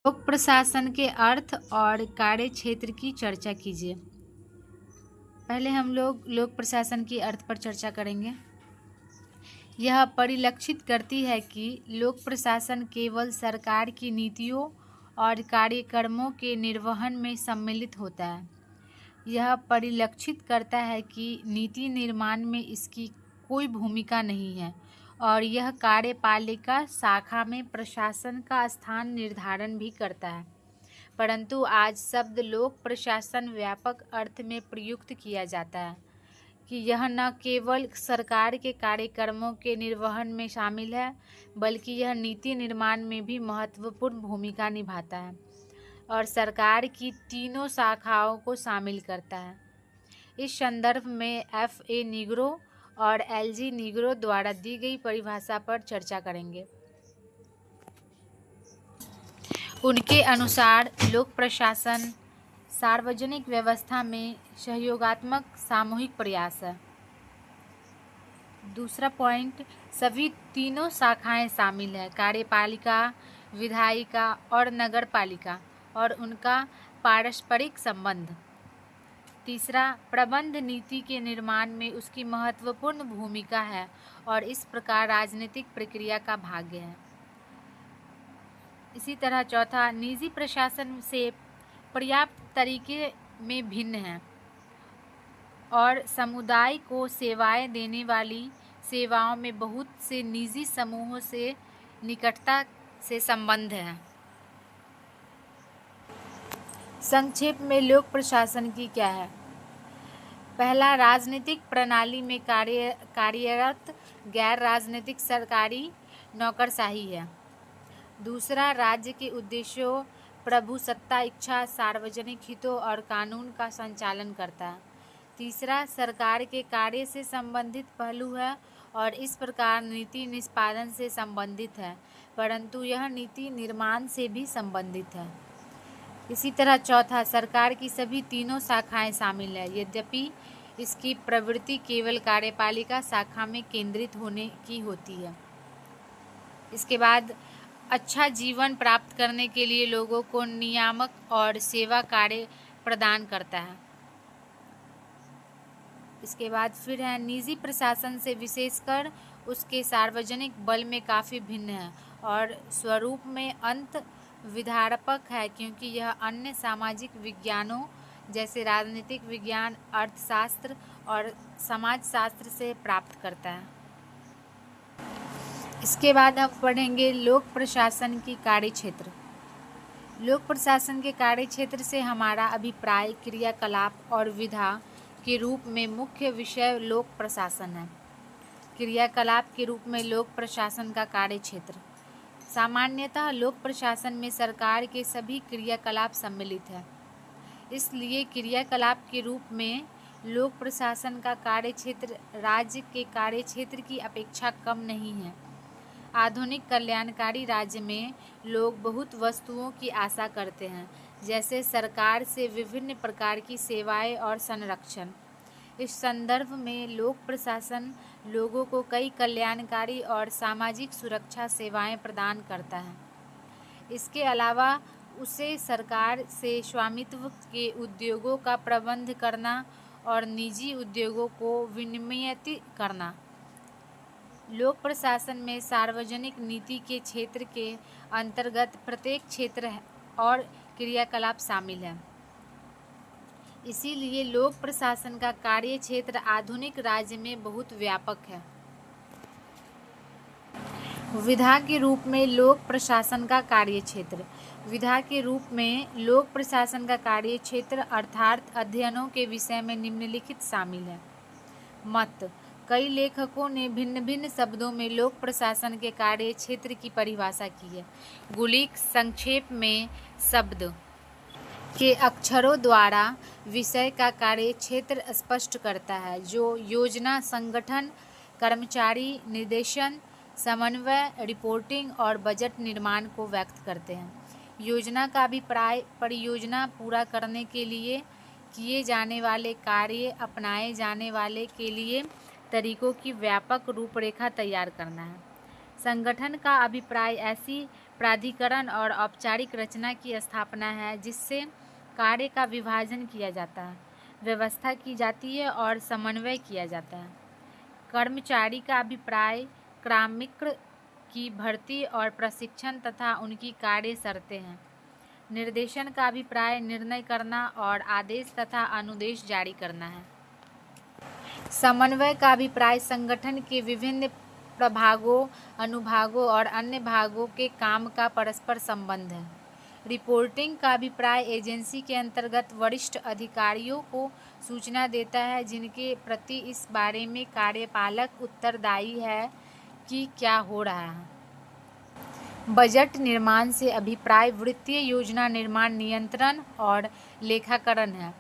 लोक प्रशासन के अर्थ और कार्य क्षेत्र की चर्चा कीजिए। पहले हम लोक प्रशासन की अर्थ पर चर्चा करेंगे। यह परिलक्षित करती है कि लोक प्रशासन केवल सरकार की नीतियों और कार्यक्रमों के निर्वहन में सम्मिलित होता है। यह परिलक्षित करता है कि नीति निर्माण में इसकी कोई भूमिका नहीं है और यह कार्यपालिका शाखा में प्रशासन का स्थान निर्धारण भी करता है। परंतु आज शब्द लोक प्रशासन व्यापक अर्थ में प्रयुक्त किया जाता है कि यह न केवल सरकार के कार्यक्रमों के निर्वहन में शामिल है, बल्कि यह नीति निर्माण में भी महत्वपूर्ण भूमिका निभाता है और सरकार की तीनों शाखाओं को शामिल करता है। इस संदर्भ में F.A. निग्रो और L.G. निग्रो द्वारा दी गई परिभाषा पर चर्चा करेंगे। उनके अनुसार लोक प्रशासन सार्वजनिक व्यवस्था में सहयोगात्मक सामूहिक प्रयास है। दूसरा पॉइंट, सभी तीनों शाखाएं शामिल है, कार्यपालिका, विधायिका और नगरपालिका और उनका पारस्परिक संबंध। तीसरा, प्रबंध नीति के निर्माण में उसकी महत्वपूर्ण भूमिका है और इस प्रकार राजनीतिक प्रक्रिया का भाग है। इसी तरह चौथा, निजी प्रशासन से पर्याप्त तरीके में भिन्न है और समुदाय को सेवाएं देने वाली सेवाओं में बहुत से निजी समूहों से निकटता से संबंध है। संक्षेप में लोक प्रशासन की क्या है? पहला, राजनीतिक प्रणाली में कार्यरत गैर राजनीतिक सरकारी नौकरशाही है। दूसरा, राज्य के उद्देश्यों, प्रभुसत्ता, इच्छा, सार्वजनिक हितों और कानून का संचालन करता है। तीसरा, सरकार के कार्य से संबंधित पहलू है और इस प्रकार नीति निष्पादन से संबंधित है, परंतु यह नीति निर्माण से भी संबंधित है। इसी तरह चौथा, सरकार की सभी तीनों शाखाएं शामिल है, यद्यपि इसकी प्रवृत्ति केवल कार्यपालिका शाखा में केंद्रित होने की होती है। इसके बाद, अच्छा जीवन प्राप्त करने के लिए लोगों को नियामक और सेवा कार्य प्रदान करता है। इसके बाद फिर है, निजी प्रशासन से विशेषकर उसके सार्वजनिक बल में काफ़ी भिन्न है और स्वरूप में अंत विधारक है, क्योंकि यह अन्य सामाजिक विज्ञानों जैसे राजनीतिक विज्ञान, अर्थशास्त्र और समाजशास्त्र से प्राप्त करता है। इसके बाद हम पढ़ेंगे लोक प्रशासन की कार्यक्षेत्र। लोक प्रशासन के कार्यक्षेत्र से हमारा अभिप्राय क्रियाकलाप और विधा के रूप में मुख्य विषय लोक प्रशासन है। क्रियाकलाप के रूप में लोक प्रशासन का कार्यक्षेत्र। सामान्यतः लोक प्रशासन में सरकार के सभी क्रियाकलाप सम्मिलित है, इसलिए क्रियाकलाप के रूप में लोक प्रशासन का कार्यक्षेत्र राज्य के कार्यक्षेत्र की अपेक्षा कम नहीं है। आधुनिक कल्याणकारी राज्य में लोग बहुत वस्तुओं की आशा करते हैं, जैसे सरकार से विभिन्न प्रकार की सेवाएं और संरक्षण। इस संदर्भ में लोक प्रशासन लोगों को कई कल्याणकारी और सामाजिक सुरक्षा सेवाएं प्रदान करता है। इसके अलावा उसे सरकार से स्वामित्व के उद्योगों का प्रबंध करना और निजी उद्योगों को विनियमित करना। लोक प्रशासन में सार्वजनिक नीति के क्षेत्र के अंतर्गत प्रत्येक क्षेत्र और क्रियाकलाप शामिल है। इसीलिए लोक प्रशासन का कार्य क्षेत्र आधुनिक राज्य में बहुत व्यापक है। विधा के रूप में लोक प्रशासन का कार्यक्षेत्र। विधा के रूप में लोक प्रशासन का कार्यक्षेत्र अर्थात अध्ययनों के विषय में निम्नलिखित शामिल है। मत। कई लेखकों ने भिन्न भिन्न शब्दों में लोक प्रशासन के कार्य क्षेत्र की परिभाषा की है। गुलिक संक्षेप में शब्द के अक्षरों द्वारा विषय का कार्य क्षेत्र स्पष्ट करता है, जो योजना, संगठन, कर्मचारी, निर्देशन, समन्वय, रिपोर्टिंग और बजट निर्माण को व्यक्त करते हैं। योजना का अभिप्राय परियोजना पूरा करने के लिए किए जाने वाले कार्य, अपनाए जाने वाले के लिए तरीकों की व्यापक रूपरेखा तैयार करना है। संगठन का अभिप्राय ऐसी प्राधिकरण और औपचारिक रचना की स्थापना है जिससे कार्य का विभाजन किया जाता है, व्यवस्था की जाती है और समन्वय किया जाता है। कर्मचारी का अभिप्राय कार्मिक की भर्ती और प्रशिक्षण तथा उनकी कार्य शर्तें हैं। निर्देशन का अभिप्राय निर्णय करना और आदेश तथा अनुदेश जारी करना है। समन्वय का अभिप्राय संगठन के विभिन्न प्रभागों, अनुभागों और अन्य भागों के काम का परस्पर संबंध है। रिपोर्टिंग का अभिप्राय एजेंसी के अंतर्गत वरिष्ठ अधिकारियों को सूचना देता है जिनके प्रति इस बारे में कार्यपालक उत्तरदायी है कि क्या हो रहा है। बजट निर्माण से अभिप्राय वित्तीय योजना निर्माण, नियंत्रण और लेखाकरण है।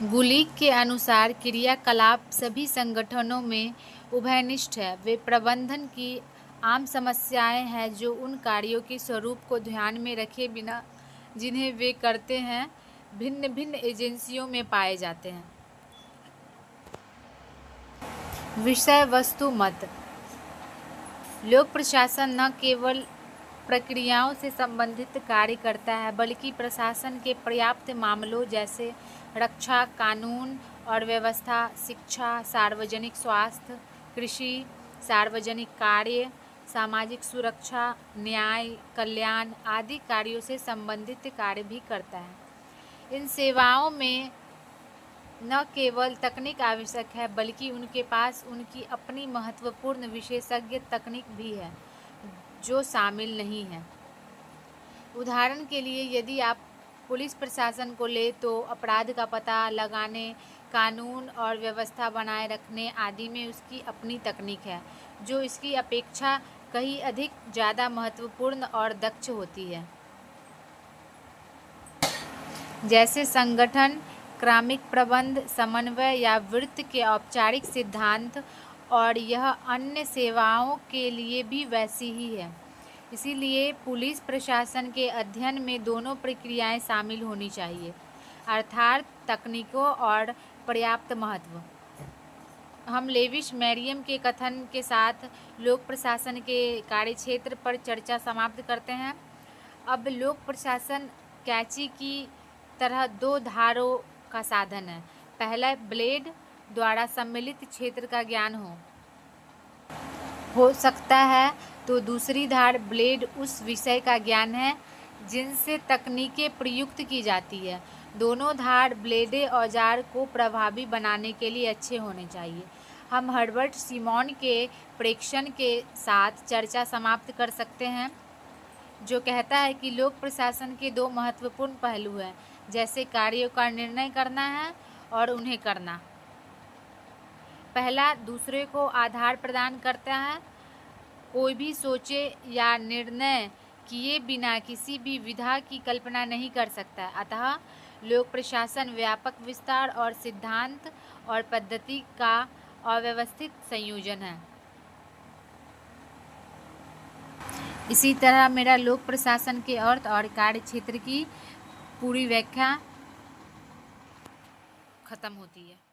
गुलिक के अनुसार क्रियाकलाप सभी संगठनों में उभयनिष्ठ है। वे प्रबंधन की आम समस्याएं हैं जो उन कार्यों के स्वरूप को ध्यान में रखे बिना जिन्हें वे करते हैं भिन्न भिन्न एजेंसियों में पाए जाते हैं। विषय वस्तु मत। लोक प्रशासन न केवल प्रक्रियाओं से संबंधित कार्य करता है बल्कि प्रशासन के पर्याप्त मामलों जैसे रक्षा, कानून और व्यवस्था, शिक्षा, सार्वजनिक स्वास्थ्य, कृषि, सार्वजनिक कार्य, सामाजिक सुरक्षा, न्याय, कल्याण आदि कार्यों से संबंधित कार्य भी करता है। इन सेवाओं में न केवल तकनीक आवश्यक है बल्कि उनके पास उनकी अपनी महत्वपूर्ण विशेषज्ञ तकनीक भी है जो शामिल नहीं है। उदाहरण के लिए यदि आप पुलिस प्रशासन को ले तो अपराध का पता लगाने, कानून और व्यवस्था बनाए रखने आदि में उसकी अपनी तकनीक है जो इसकी अपेक्षा कहीं अधिक ज़्यादा महत्वपूर्ण और दक्ष होती है। जैसे संगठन, क्रमिक प्रबंध, समन्वय या वित्त के औपचारिक सिद्धांत, और यह अन्य सेवाओं के लिए भी वैसी ही है। इसीलिए पुलिस प्रशासन के अध्ययन में दोनों प्रक्रियाएं शामिल होनी चाहिए, अर्थात तकनीकों और पर्याप्त महत्व। हम लेविस मैरियम के कथन के साथ लोक प्रशासन के कार्यक्षेत्र पर चर्चा समाप्त करते हैं। अब लोक प्रशासन कैंची की तरह दो धारों का साधन है। पहला ब्लेड द्वारा सम्मिलित क्षेत्र का ज्ञान हो सकता है तो दूसरी धार ब्लेड उस विषय का ज्ञान है जिनसे तकनीकें प्रयुक्त की जाती है। दोनों धार ब्लेडे औजार को प्रभावी बनाने के लिए अच्छे होने चाहिए। हम हर्बर्ट सिमोन के प्रेक्षण के साथ चर्चा समाप्त कर सकते हैं जो कहता है कि लोक प्रशासन के दो महत्वपूर्ण पहलू हैं, जैसे कार्यों का निर्णय करना है और उन्हें करना। पहला दूसरे को आधार प्रदान करता है। कोई भी सोचे या निर्णय किए बिना किसी भी विधा की कल्पना नहीं कर सकता। अतः लोक प्रशासन व्यापक विस्तार और सिद्धांत और पद्धति का अव्यवस्थित संयोजन है। इसी तरह मेरा लोक प्रशासन के अर्थ और कार्य क्षेत्र की पूरी व्याख्या खत्म होती है।